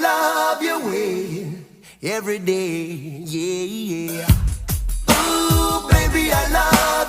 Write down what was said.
love your way every day, yeah, yeah. Ooh, baby, I love